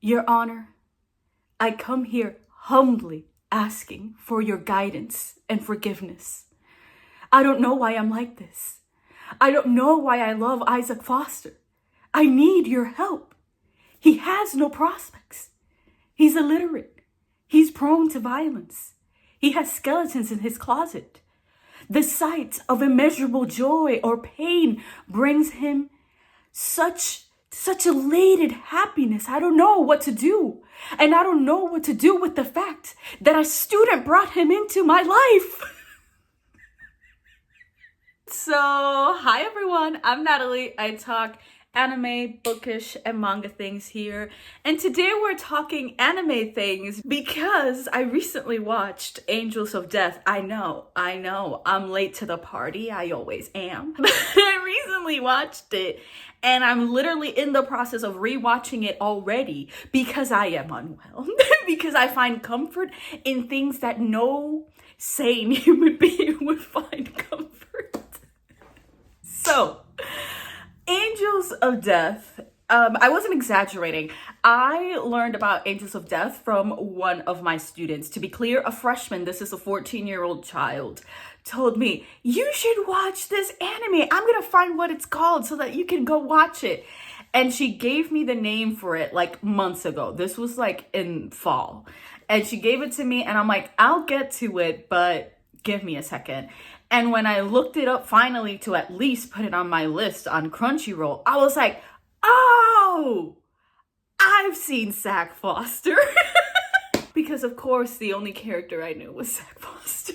Your Honor, I come here humbly asking for your guidance and forgiveness. I don't know why I'm like this. I don't know why I love Isaac Foster. I need your help. He has no prospects. He's illiterate. He's prone to violence. He has skeletons in his closet. The sight of immeasurable joy or pain brings him such elated happiness. I don't know what to do. And I don't know what to do with the fact that a student brought him into my life. So, hi everyone, I'm Natalie. I talk anime, bookish, and manga things here. And today we're talking anime things because I recently watched Angels of Death. I know, I'm late to the party. I always am. But I recently watched it and I'm literally in the process of rewatching it already because I am unwell. Because I find comfort in things that no sane human being would find comfort. So, Angels of Death, I wasn't exaggerating. I learned about Angels of Death from one of my students. To be clear, a freshman, this is a 14-year-old child, told me, you should watch this anime. I'm gonna find what it's called so that you can go watch it. And she gave me the name for it like months ago. This was like in fall. And she gave it to me and I'm like, I'll get to it, but give me a second. And when I looked it up finally to at least put it on my list on Crunchyroll, I was like, oh, I've seen Zack Foster. Because of course, the only character I knew was Zack Foster.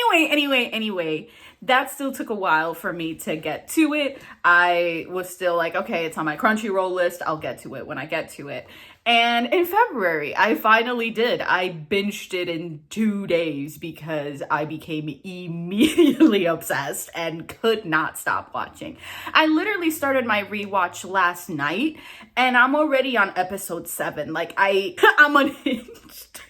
Anyway, that still took a while for me to get to it. I was still like, okay, it's on my Crunchyroll list. I'll get to it when I get to it. And in February, I finally did. I binged it in 2 days because I became immediately obsessed and could not stop watching. I literally started my rewatch last night and I'm already on episode 7. Like I'm unhinged.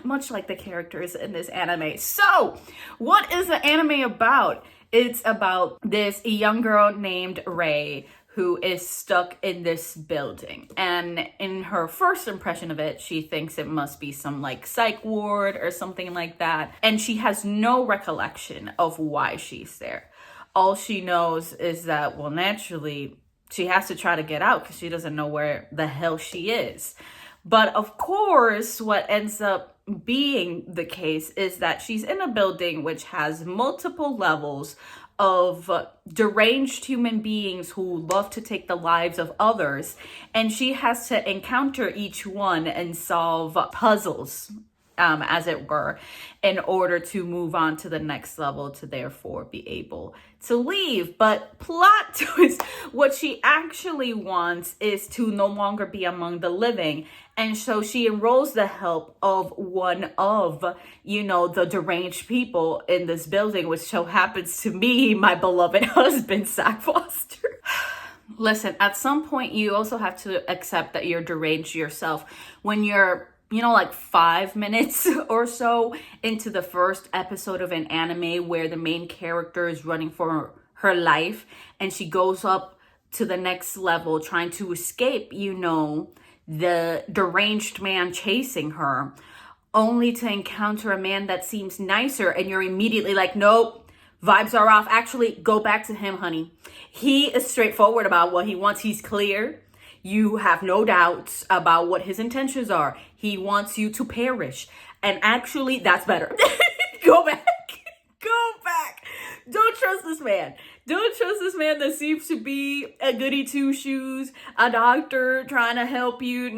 Much like the characters in this anime. So, what is the anime about? It's about this young girl named Rei who is stuck in this building. And in her first impression of it, she thinks it must be some like psych ward or something like that. And she has no recollection of why she's there. All she knows is that, well, naturally, she has to try to get out because she doesn't know where the hell she is. But of course, what ends up being the case is that she's in a building which has multiple levels of deranged human beings who love to take the lives of others. And she has to encounter each one and solve puzzles, as it were, in order to move on to the next level to therefore be able to leave. But plot twist, what she actually wants is to no longer be among the living. And so she enrolls the help of one of, the deranged people in this building, which so happens to be my beloved husband, Zack Foster. Listen, at some point, you also have to accept that you're deranged yourself. When you're like 5 minutes or so into the first episode of an anime where the main character is running for her life and she goes up to the next level trying to escape, the deranged man chasing her, only to encounter a man that seems nicer and you're immediately like, nope, vibes are off. Actually, go back to him, honey. He is straightforward about what he wants. He's clear. You have no doubts about what his intentions are. He wants you to perish. And actually, that's better. Go back. Don't trust this man. Don't trust this man that seems to be a goody two-shoes, a doctor trying to help you.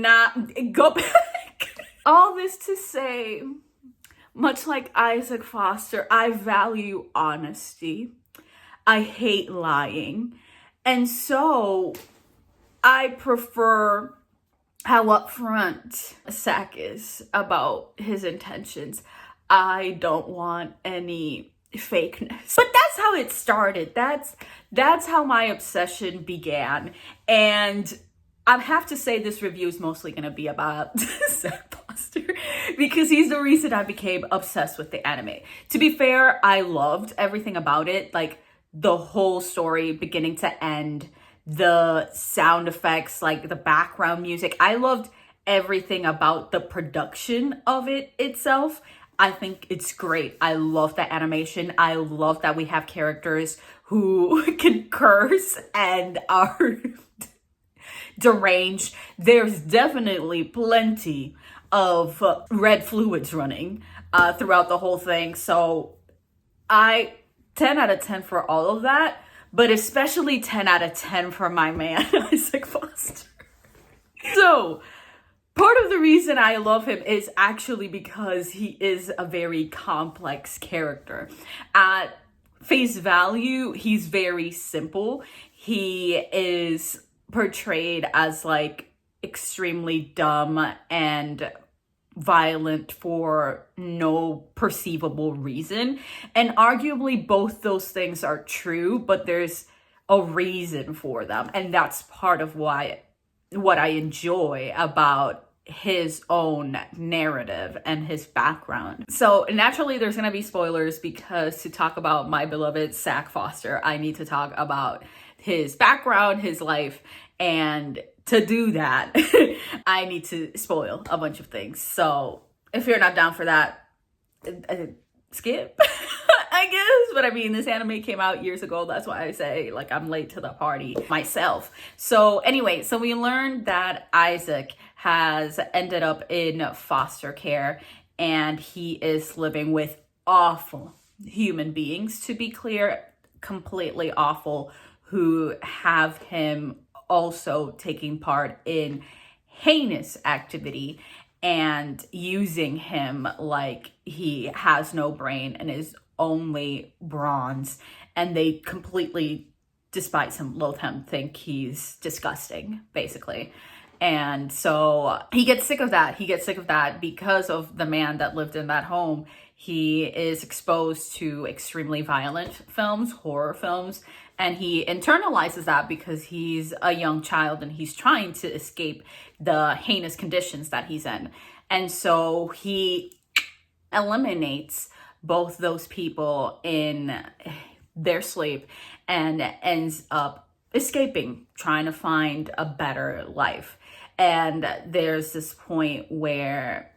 Go back. All this to say, much like Isaac Foster, I value honesty. I hate lying. And so I prefer how upfront Zack is about his intentions. I don't want any fakeness. But that's how it started. That's how my obsession began. And I have to say this review is mostly going to be about Zack Foster because he's the reason I became obsessed with the anime. To be fair, I loved everything about it. Like the whole story, beginning to end, the sound effects, like the background music. I loved everything about the production of it itself. I think it's great. I love the animation. I love that we have characters who can curse and are deranged. There's definitely plenty of red fluids running throughout the whole thing. So I 10 out of 10 for all of that, but especially 10 out of 10 for my man, Isaac Foster. So part of the reason I love him is actually because he is a very complex character. At face value, he's very simple. He is portrayed as like extremely dumb and violent for no perceivable reason. And arguably both those things are true, but there's a reason for them. And that's part of what I enjoy about his own narrative and his background. So naturally there's gonna be spoilers, because to talk about my beloved Zach Foster, I need to talk about his background, his life, and to do that, I need to spoil a bunch of things. So if you're not down for that, skip, I guess. But I mean, this anime came out years ago. That's why I say, like, I'm late to the party myself. So anyway, so we learned that Isaac has ended up in foster care, and he is living with awful human beings, to be clear, completely awful, who have him also taking part in heinous activity and using him like he has no brain and is only bronze. And they completely despise him, loathe him, think he's disgusting, basically. And so he gets sick of that. He gets sick of that because of the man that lived in that home. He is exposed to extremely violent films, horror films, and he internalizes that because he's a young child and he's trying to escape the heinous conditions that he's in. And so he eliminates both those people in their sleep and ends up escaping, trying to find a better life. And there's this point where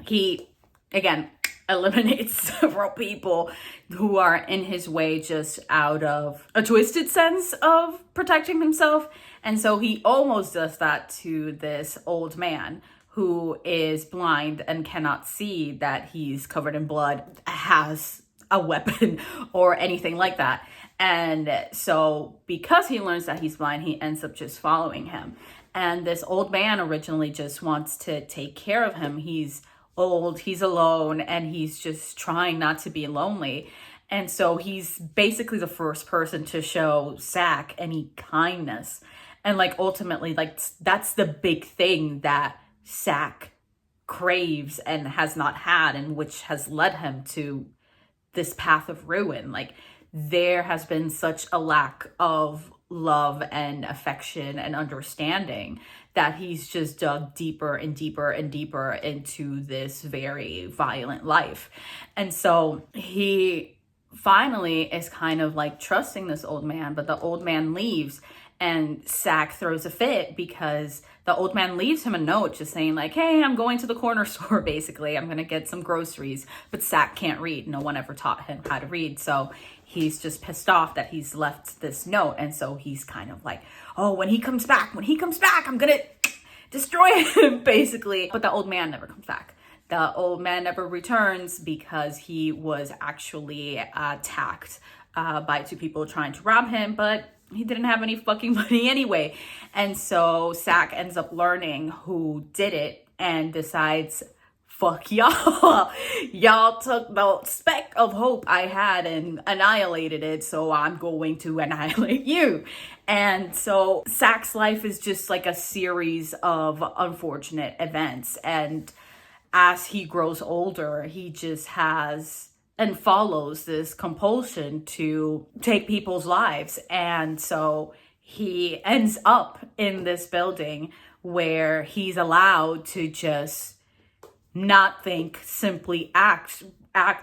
he, again, eliminates several people who are in his way just out of a twisted sense of protecting himself. And so he almost does that to this old man who is blind and cannot see that he's covered in blood, has a weapon or anything like that. And so because he learns that he's blind, he ends up just following him. And this old man originally just wants to take care of him. He's old, he's alone, and he's just trying not to be lonely. And so he's basically the first person to show Zach any kindness. And like ultimately, like that's the big thing that Zach craves and has not had, and which has led him to this path of ruin. Like there has been such a lack of love and affection and understanding that he's just dug deeper and deeper and deeper into this very violent life. And so he finally is kind of like trusting this old man, but the old man leaves and Zach throws a fit because the old man leaves him a note just saying like, hey, I'm going to the corner store, basically. I'm going to get some groceries. But Zach can't read. No one ever taught him how to read. So he's just pissed off that he's left this note. And so he's kind of like, oh, when he comes back, I'm going to destroy him, basically. But the old man never comes back. The old man never returns because he was actually attacked by two people trying to rob him. But he didn't have any fucking money anyway. And so Zach ends up learning who did it and decides, fuck y'all. Y'all took the speck of hope I had and annihilated it, so I'm going to annihilate you. And so Zach's life is just like a series of unfortunate events. And as he grows older, he just has and follows this compulsion to take people's lives. And so he ends up in this building where he's allowed to just not think, simply act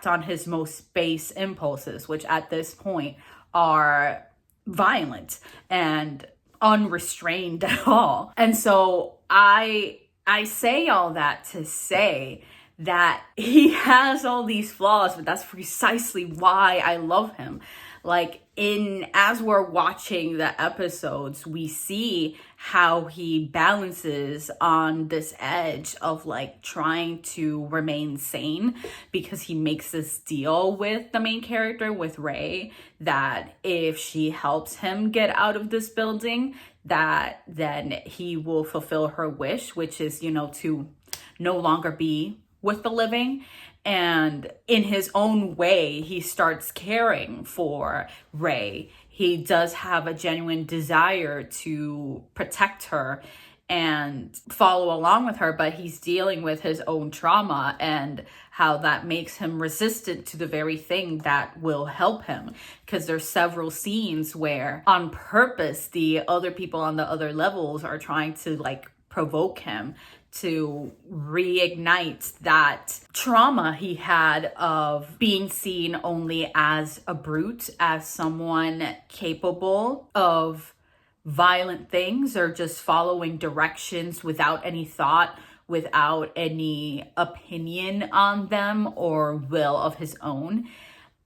on his most base impulses, which at this point are violent and unrestrained at all. And so I say all that to say that he has all these flaws, but that's precisely why I love him. Like, as we're watching the episodes, we see how he balances on this edge of like trying to remain sane, because he makes this deal with the main character, with Ray, that if she helps him get out of this building, that then he will fulfill her wish, which is, to no longer be with the living. And in his own way, he starts caring for Ray. He does have a genuine desire to protect her and follow along with her, but he's dealing with his own trauma and how that makes him resistant to the very thing that will help him. Because there's several scenes where on purpose, the other people on the other levels are trying to like provoke him to reignite that trauma he had of being seen only as a brute, as someone capable of violent things or just following directions without any thought, without any opinion on them or will of his own.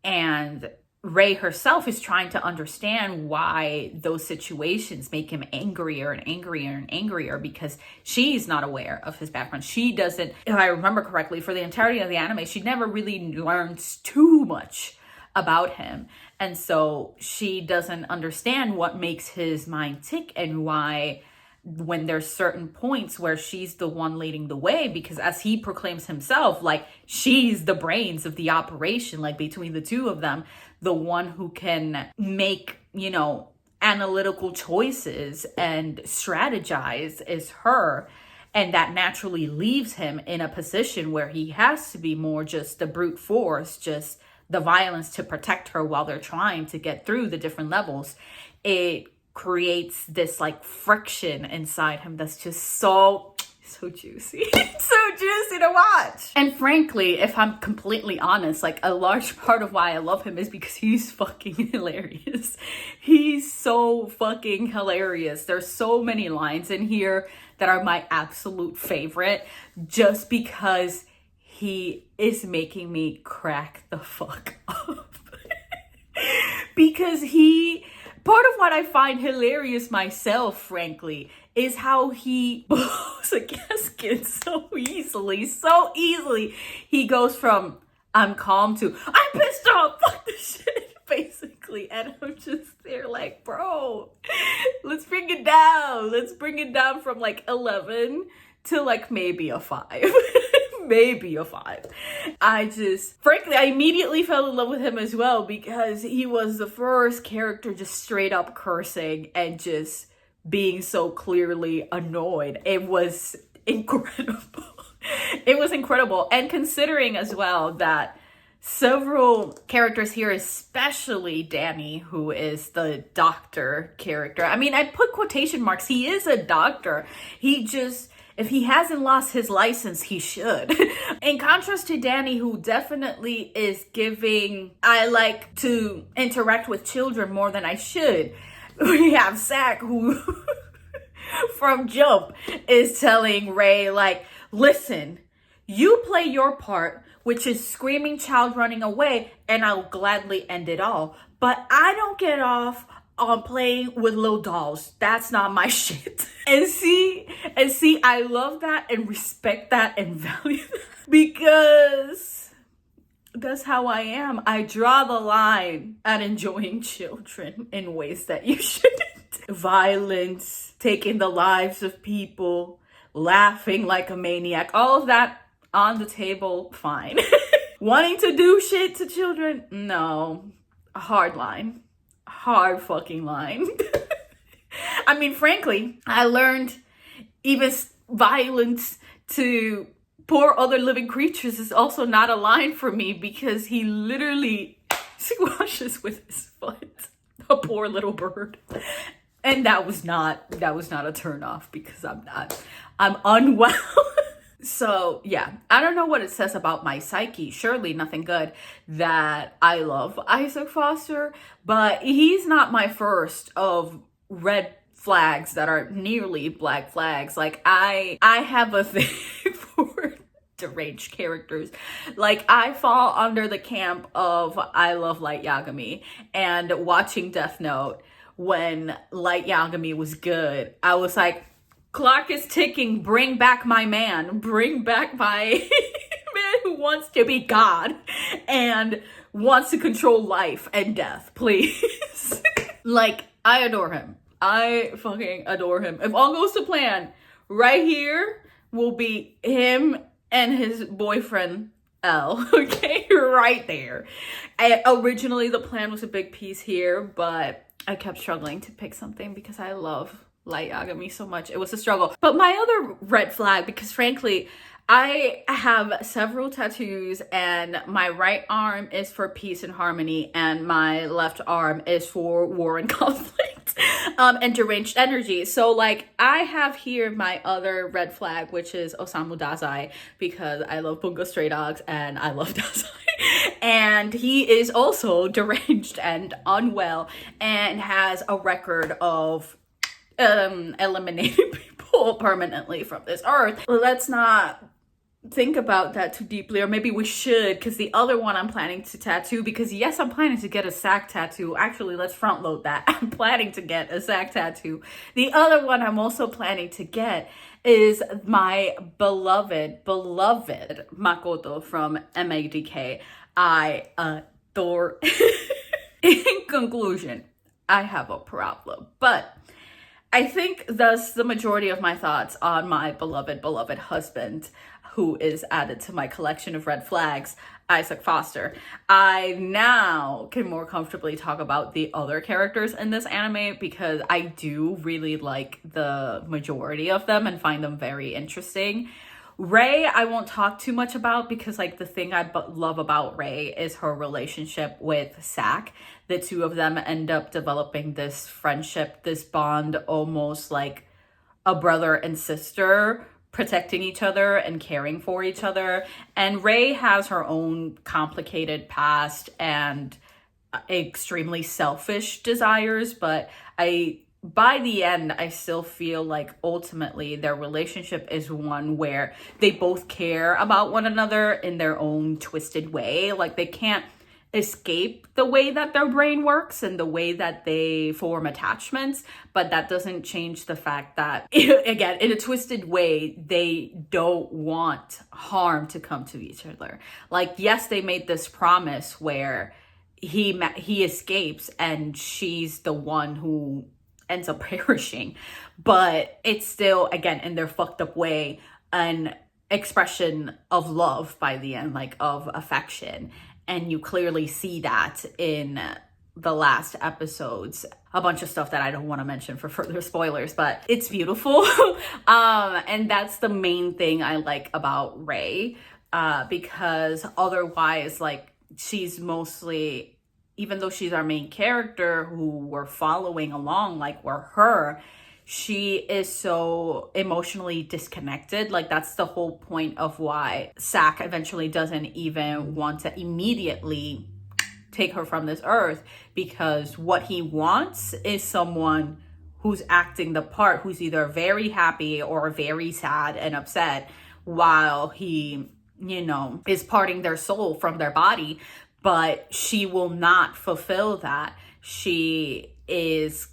And Ray herself is trying to understand why those situations make him angrier and angrier and angrier, because she's not aware of his background. She doesn't, if I remember correctly, for the entirety of the anime, she never really learns too much about him. And so she doesn't understand what makes his mind tick and why, when there's certain points where she's the one leading the way, because as he proclaims himself, like, she's the brains of the operation, like between the two of them, the one who can make, analytical choices and strategize is her. And that naturally leaves him in a position where he has to be more just the brute force, just the violence to protect her while they're trying to get through the different levels. It creates this like friction inside him that's just so juicy. So juicy to watch. And frankly, if I'm completely honest, like, a large part of why I love him is because he's fucking hilarious. He's so fucking hilarious. There's so many lines in here that are my absolute favorite, just because he is making me crack the fuck up. Because part of what I find hilarious myself, frankly, is how he blows a gasket so easily. He goes from, I'm calm, to, I'm pissed off, fuck this shit, basically. And I'm just there like, bro, let's bring it down. Let's bring it down from like 11 to like maybe a 5. Maybe a 5. Frankly, I immediately fell in love with him as well, because he was the first character just straight up cursing and just being so clearly annoyed. It was incredible. It was incredible. And considering as well that several characters here, especially Danny, who is the doctor character. I mean, I put quotation marks. He is a doctor. If he hasn't lost his license, he should. In contrast to Danny, who definitely is giving, I like to interact with children more than I should. We have Zach, who from jump is telling Ray, like, listen, you play your part, which is screaming child running away, and I'll gladly end it all. But I don't get off on playing with little dolls. That's not my shit. And see, I love that and respect that and value that, because that's how I am. I draw the line at enjoying children in ways that you shouldn't. Violence, taking the lives of people, laughing like a maniac, all of that on the table, fine. Wanting to do shit to children, no. A hard line. Hard fucking line. I mean, frankly, I learned even violence to poor other living creatures is also not a line for me, because he literally squashes with his foot a poor little bird. And that was not a turn off, because I'm unwell. So yeah, I don't know what it says about my psyche. Surely nothing good that I love Isaac Foster, but he's not my first of red flags that are nearly black flags. Like I have a thing for deranged characters. Like I fall under the camp of I love Light Yagami, and watching Death Note when Light Yagami was good, I was like, clock is ticking, bring back my man, bring back my man who wants to be God and wants to control life and death, please. Like, I adore him. I fucking adore him. If all goes to plan, right here will be him and his boyfriend L, okay? Right there. Originally, the plan was a big piece here, but I kept struggling to pick something because I love Light Yagami so much. It was a struggle. But my other red flag, because frankly, I have several tattoos, and my right arm is for peace and harmony, and my left arm is for war and conflict, and deranged energy. So like I have here my other red flag, which is Osamu Dazai, because I love Bungo Stray Dogs and I love Dazai. And he is also deranged and unwell and has a record of eliminating people permanently from this earth. Let's not think about that too deeply, or maybe we should, because the other one I'm planning to tattoo, because yes, I'm planning to get a sack tattoo. Actually, let's front load that. I'm planning to get a sack tattoo. The other one I'm also planning to get is my beloved Makoto from MADK. I adore. In conclusion, I have a problem, but I think thus the majority of my thoughts on my beloved husband, who is added to my collection of red flags, Isaac Foster. I now can more comfortably talk about the other characters in this anime, because I do really like the majority of them and find them very interesting. Rei, I won't talk too much about, because like the thing I love about Rei is her relationship with Sak. The two of them end up developing this friendship, this bond, almost like a brother and sister, protecting each other and caring for each other. And Rei has her own complicated past and extremely selfish desires, but by the end, I still feel like ultimately their relationship is one where they both care about one another in their own twisted way. Like they can't escape the way that their brain works and the way that they form attachments, but that doesn't change the fact that, again, in a twisted way, they don't want harm to come to each other. Like, yes, they made this promise where he escapes and she's the one who ends up perishing, but it's still, again, in their fucked up way, an expression of love by the end, like of affection. And you clearly see that in the last episodes. A bunch of stuff that I don't want to mention for further spoilers, but it's beautiful. And that's the main thing I like about Rei, because otherwise, like, she's mostly, even though she's our main character who we're following along, like we're her, she is so emotionally disconnected. Like that's the whole point of why Sak eventually doesn't even want to immediately take her from this earth, because what he wants is someone who's acting the part, who's either very happy or very sad and upset while he, you know, is parting their soul from their body. But she will not fulfill that. She is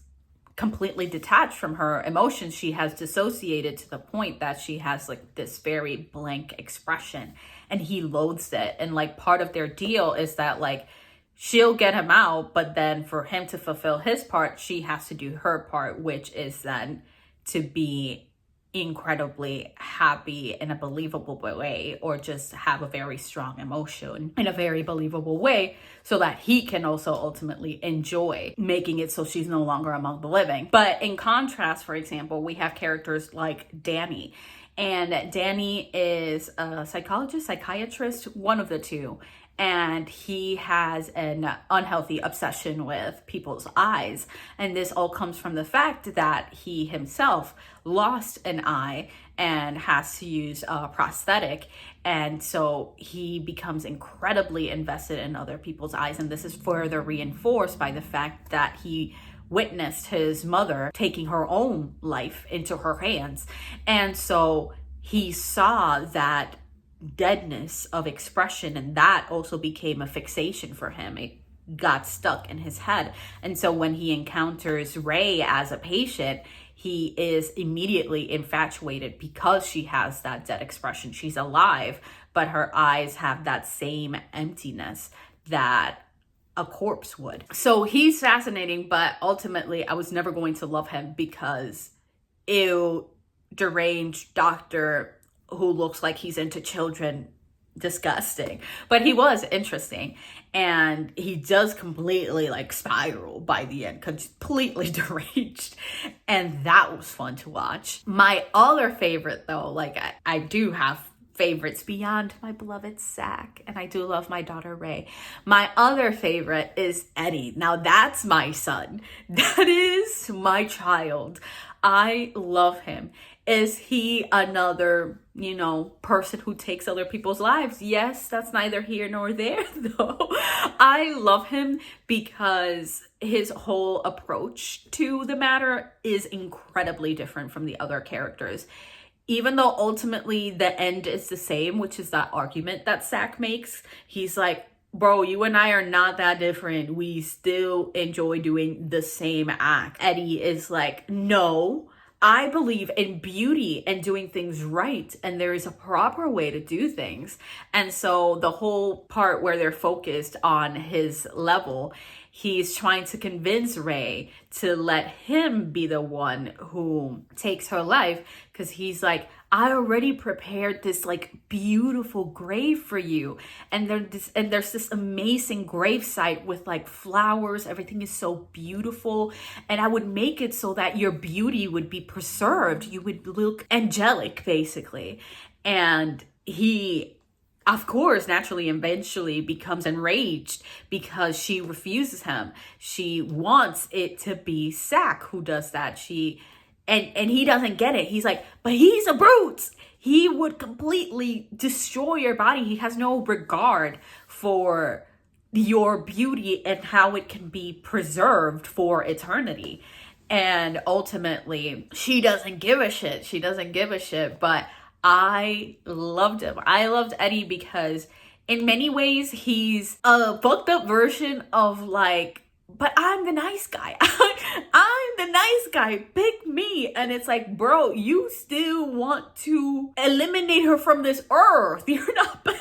completely detached from her emotions. She has dissociated to the point that she has like this very blank expression, and he loathes it. And like part of their deal is that like she'll get him out, but then for him to fulfill his part, she has to do her part, which is then to be incredibly happy in a believable way, or just have a very strong emotion in a very believable way, so that he can also ultimately enjoy making it so she's no longer among the living. But in contrast, for example, we have characters like Danny, and Danny is a psychologist, psychiatrist, one of the two. and he has an unhealthy obsession with people's eyes. And this all comes from the fact that he himself lost an eye and has to use a prosthetic. And so he becomes incredibly invested in other people's eyes. And this is further reinforced by the fact that he witnessed his mother taking her own life into her hands. And so he saw that deadness of expression, and that also became a fixation for him. It got stuck in his head. And so when he encounters Ray as a patient, he is immediately infatuated because she has that dead expression. She's alive, but her eyes have that same emptiness that a corpse would. So he's fascinating, but ultimately I was never going to love him because ew, deranged doctor who looks like he's into children, disgusting. But he was interesting, and he does completely like spiral by the end, completely deranged, and that was fun to watch. My other favorite though, like I do have favorites beyond my beloved Zach, and I do love my daughter Ray. My other favorite is Eddie. Now that's my son. That is my child. I love him. Is he another, person who takes other people's lives? Yes, that's neither here nor there though. I love him because his whole approach to the matter is incredibly different from the other characters. Even though ultimately the end is the same, which is that argument that Zach makes, he's like, bro, you and I are not that different. We still enjoy doing the same act. Eddie is like, no, I believe in beauty and doing things right, and there is a proper way to do things. And so the whole part where they're focused on his level, he's trying to convince Ray to let him be the one who takes her life, because he's like, I already prepared this like beautiful grave for you, and there's this amazing grave site with like flowers. Everything is so beautiful, and I would make it so that your beauty would be preserved. You would look angelic, basically. And he, of course, naturally, eventually becomes enraged because she refuses him. She wants it to be Zach who does that. And he doesn't get it. He's like, but he's a brute. He would completely destroy your body. He has no regard for your beauty and how it can be preserved for eternity. And ultimately, she doesn't give a shit. She doesn't give a shit. But I loved him. I loved Eddie because in many ways, he's a fucked up version of like, but I'm the nice guy. I'm the nice guy. Pick me. And it's like, bro, you still want to eliminate her from this earth. You're not better.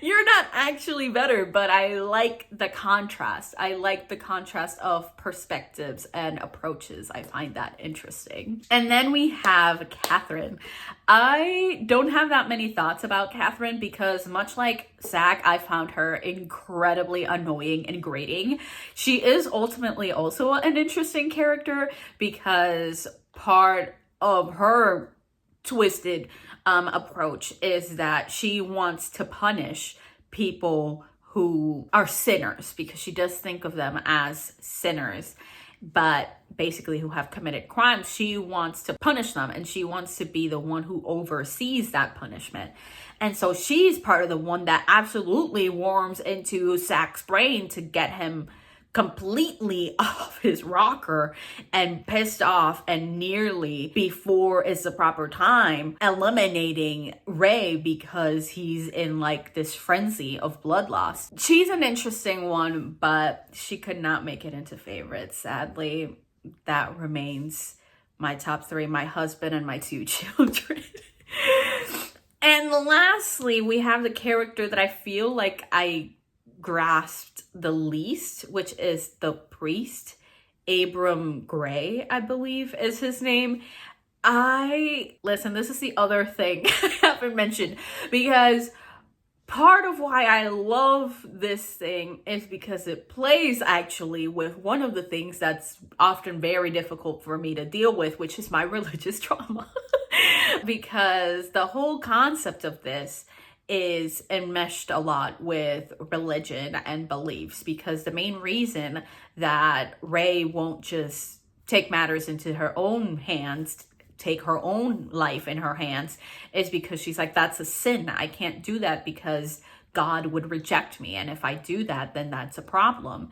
You're not actually better, but I like the contrast. I like the contrast of perspectives and approaches. I find that interesting. And then we have Catherine. I don't have that many thoughts about Catherine because much like Zach, I found her incredibly annoying and grating. She is ultimately also an interesting character because part of her twisted approach is that she wants to punish people who are sinners, because she does think of them as sinners, but basically who have committed crimes. She wants to punish them, and she wants to be the one who oversees that punishment. And so she's part of the one that absolutely warms into Zach's brain to get him completely off his rocker and pissed off, and nearly, before it's the proper time, eliminating Ray because he's in like this frenzy of blood loss. She's an interesting one, but she could not make it into favorites. Sadly, that remains my top three: my husband and my two children. And lastly, we have the character that I feel like I grasped the least, which is the priest. Abram Gray, I believe is his name. Listen, this is the other thing I haven't mentioned, because part of why I love this thing is because it plays actually with one of the things that's often very difficult for me to deal with, which is my religious trauma. Because the whole concept of this is enmeshed a lot with religion and beliefs, because the main reason that Rey won't just take matters into her own hands, take her own life in her hands, is because she's like, that's a sin. I can't do that because God would reject me. And if I do that, then that's a problem.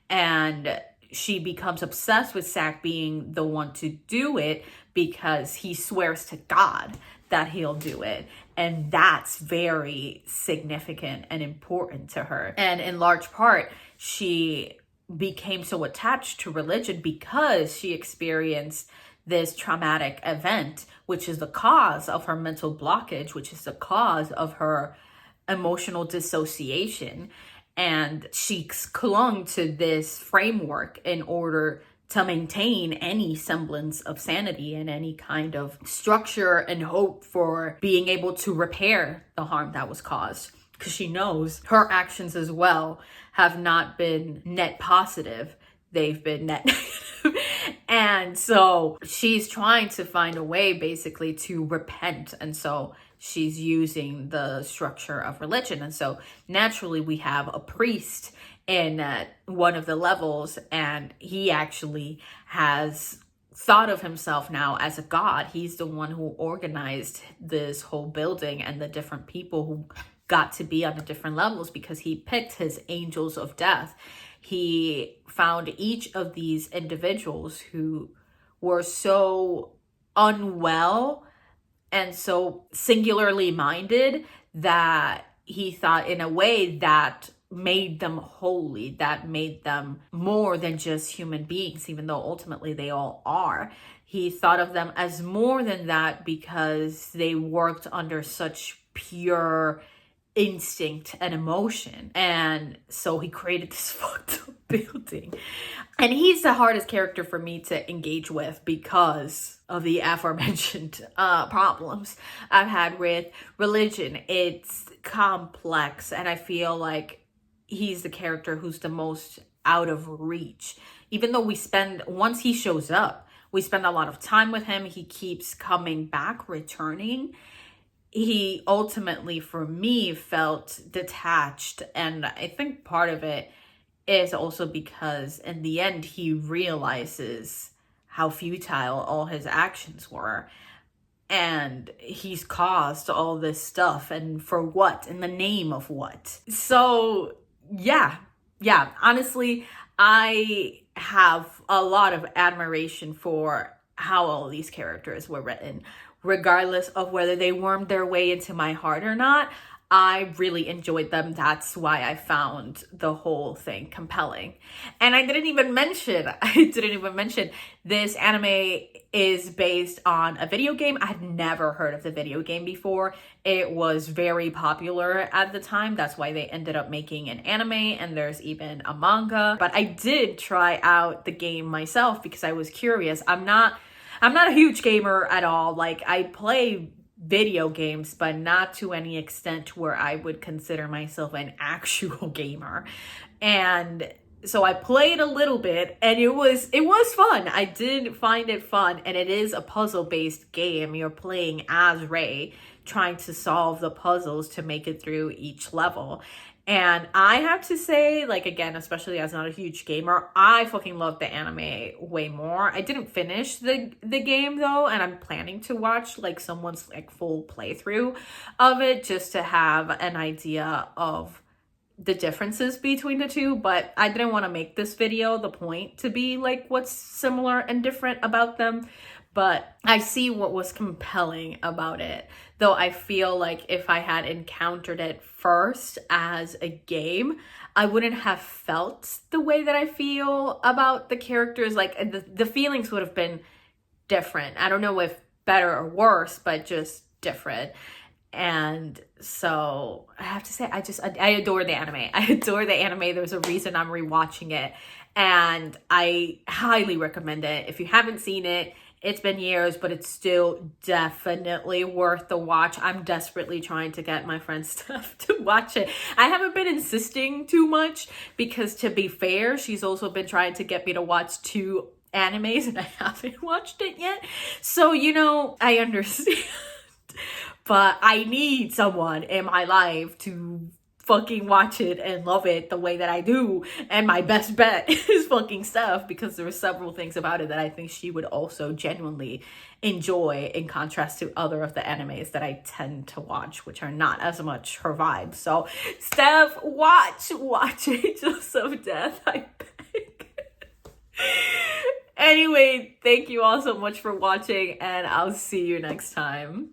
And she becomes obsessed with Zack being the one to do it because he swears to God that he'll do it. And that's very significant and important to her. And in large part, she became so attached to religion because she experienced this traumatic event, which is the cause of her mental blockage, which is the cause of her emotional dissociation. And she clung to this framework in order to maintain any semblance of sanity and any kind of structure and hope for being able to repair the harm that was caused. Because she knows her actions as well have not been net positive, they've been net negative. And so she's trying to find a way basically to repent. And so she's using the structure of religion. And so naturally we have a priest in one of the levels, and he actually has thought of himself now as a god. He's the one who organized this whole building and the different people who got to be on the different levels, because he picked his angels of death. He found each of these individuals who were so unwell and so singularly minded that he thought in a way that made them holy, that made them more than just human beings, even though ultimately they all are. He thought of them as more than that because they worked under such pure instinct and emotion. And so he created this fucked up building. And he's the hardest character for me to engage with because of the aforementioned problems I've had with religion. It's complex, and I feel like he's the character who's the most out of reach. Even though once he shows up, we spend a lot of time with him. He keeps coming back, returning. He ultimately, for me, felt detached. And I think part of it is also because in the end, he realizes how futile all his actions were. And he's caused all this stuff. And for what? In the name of what? So, yeah. Honestly, I have a lot of admiration for how all these characters were written. Regardless of whether they wormed their way into my heart or not, I really enjoyed them. That's why I found the whole thing compelling. And I didn't even mention this anime is based on a video game. I had never heard of the video game before. It was very popular at the time. That's why they ended up making an anime, and there's even a manga. But I did try out the game myself because I was curious. I'm not a huge gamer at all. Like, I play video games, but not to any extent where I would consider myself an actual gamer. And so I played a little bit, and it was fun. I did find it fun, and it is a puzzle-based game. You're playing as Rey, trying to solve the puzzles to make it through each level. And I have to say, like, again, especially as not a huge gamer, I fucking love the anime way more. I didn't finish the game though, and I'm planning to watch like someone's like full playthrough of it just to have an idea of the differences between the two. But I didn't want to make this video the point to be like what's similar and different about them. But I see what was compelling about it. Though I feel like if I had encountered it first as a game, I wouldn't have felt the way that I feel about the characters. Like the feelings would have been different. I don't know if better or worse, but just different. And so I have to say, I adore the anime. I adore the anime. There's a reason I'm rewatching it. And I highly recommend it. If you haven't seen it, it's been years, but it's still definitely worth the watch. I'm desperately trying to get my friend Steph to watch it. I haven't been insisting too much because, to be fair, she's also been trying to get me to watch 2 animes and I haven't watched it yet. So, you know, I understand. but I need someone in my life to fucking watch it and love it the way that I do. And my best bet is fucking Steph, because there are several things about it that I think she would also genuinely enjoy, in contrast to other of the animes that I tend to watch, which are not as much her vibe. So Steph, watch Angels of Death, I beg. Anyway, thank you all so much for watching, and I'll see you next time.